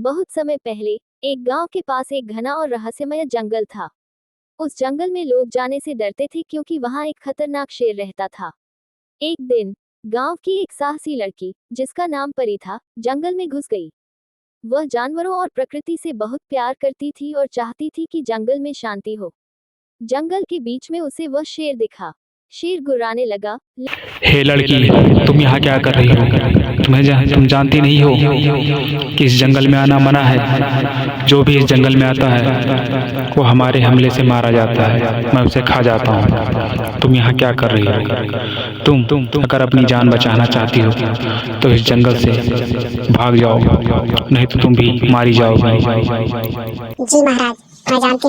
बहुत समय पहले एक गांव के पास एक घना और रहस्यमय जंगल था। उस जंगल में लोग जाने से डरते थे क्योंकि वहां एक खतरनाक शेर रहता था। एक दिन गांव की एक साहसी लड़की, जिसका नाम परी था, जंगल में घुस गई। वह जानवरों और प्रकृति से बहुत प्यार करती थी और चाहती थी कि जंगल में शांति हो। जंगल के बीच में उसे वह शेर दिखा। शेर गुर्राने लगा। हे लड़की, तुम यहाँ क्या कर रही हो? तुम जानती नहीं हो कि इस जंगल में आना मना है। जो भी इस जंगल में आता है वो हमारे हमले से मारा जाता है। मैं उसे खा जाता हूँ। तुम यहाँ क्या कर रही हो? तुम अगर अपनी जान बचाना चाहती हो तो इस जंगल से भाग जाओ, नहीं तो तुम भी मारी जाओगी। जी महाराज, मैं जानती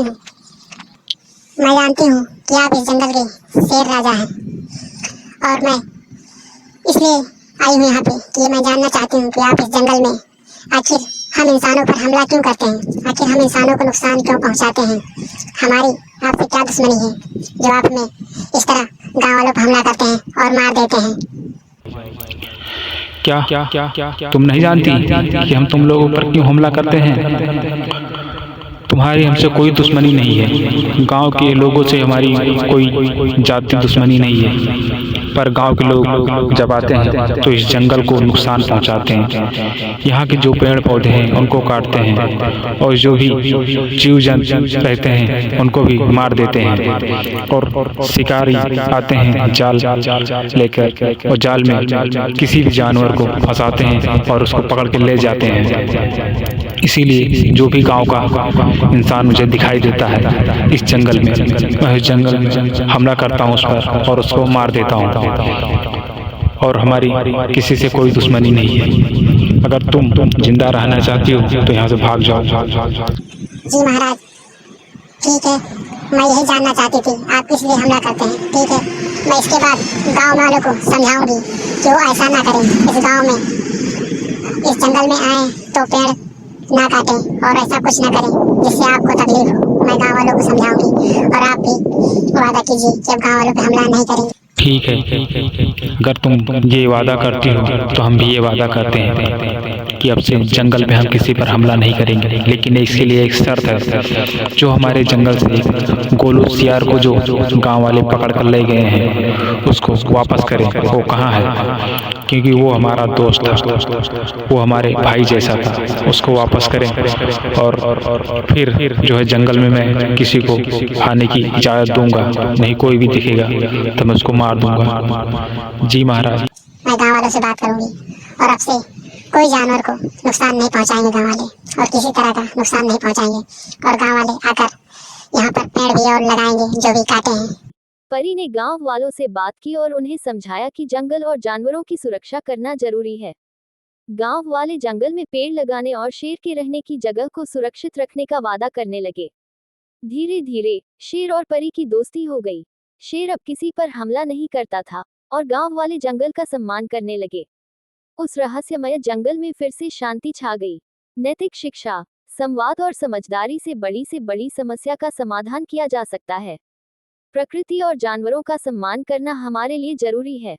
हूँ कि आप इस जंगल के शेर राजा हैं, और मैं इसलिए आई हूँ यहाँ पे कि मैं जानना चाहती हूँ कि आप इस जंगल में आखिर हम इंसानों पर हमला क्यों करते हैं, आखिर हम इंसानों को नुकसान क्यों पहुँचाते हैं। हमारी आपसे क्या दुश्मनी है जो आप में इस तरह गाँव वालों पर हमला करते हैं और मार देते हैं। क्या तुम नहीं जानती कि हम तुम लोगों पर क्यों हमला करते हैं? तुम्हारी हमसे कोई दुश्मनी नहीं है। गांव के लोगों से हमारी कोई जाति दुश्मनी नहीं है, पर गांव के लोग जब आते हैं तो इस जंगल को नुकसान पहुंचाते हैं। यहाँ के जो पेड़ पौधे हैं उनको काटते हैं, और जो भी जीव जंतु रहते हैं उनको भी मार देते हैं। और शिकारी आते हैं जाल लेकर, और जाल में किसी भी जानवर को फंसाते हैं और उसको पकड़ के ले जाते हैं। इसीलिए जो भी गांव का इंसान मुझे दिखाई देता है इस जंगल में, मैं इस जंगल में हमला करता हूँ उस पर और उसको मार देता हूँ। और हमारी किसी से कोई दुश्मनी नहीं है। अगर तुम जिंदा रहना चाहती हो तो यहाँ से भाग जाओ। जी महाराज, ठीक है, मैं यही जानना चाहती थी आप किस लिए हमला करते हैं। ठीक है, मैं इसके बाद गांव वालों को समझाऊंगी कि वो ऐसा ना करें। इस गांव में, इस जंगल में आए तो पेड़ ना काटें और ऐसा कुछ ना करें जिससे आपको तकलीफ हो। मैं गांव वालों को समझाऊंगी, और आप भी वादा कीजिए कि अब गांव वालों पे हमला नहीं करेंगे। ठीक है, अगर तुम ये वादा करती हो तो हम भी ये वादा करते हैं कि अब से जंगल में हम किसी पर हमला नहीं करेंगे। लेकिन इसके लिए एक शर्त है, जो हमारे जंगल से गोलू सियार को जो गांव वाले पकड़ कर ले गए हैं उसको वापस करें। वो कहाँ है? क्योंकि वो हमारा दोस्त था, वो हमारे भाई जैसा था। उसको वापस करें, और फिर जो है जंगल में मैं किसी को आने की इजाज़त दूंगा नहीं। कोई भी दिखेगा तो मैं उसको मार दूंगा। जी महाराज। मैं गांव वालों से बात करूंगी, और अब से कोई जानवर को नुकसान नहीं पहुंचाएंगे गांव वाले, और किसी तरह का नुकसान नहीं पहुंचाएंगे। और गांव वाले आकर यहाँ पर पेड़ भी और लगाएंगे जो भी काटे हैं। परी ने गांव वालों से बात की और उन्हें समझाया कि जंगल और जानवरों की सुरक्षा करना जरूरी है। गांव वाले जंगल में पेड़ लगाने और शेर के रहने की जगह को सुरक्षित रखने का वादा करने लगे। धीरे धीरे शेर और परी की दोस्ती हो गई। शेर अब किसी पर हमला नहीं करता था और गांव वाले जंगल का सम्मान करने लगे। उस रहस्यमय जंगल में फिर से शांति छा गई। नैतिक शिक्षा, संवाद और समझदारी से बड़ी समस्या का समाधान किया जा सकता है। प्रकृति और जानवरों का सम्मान करना हमारे लिए जरूरी है।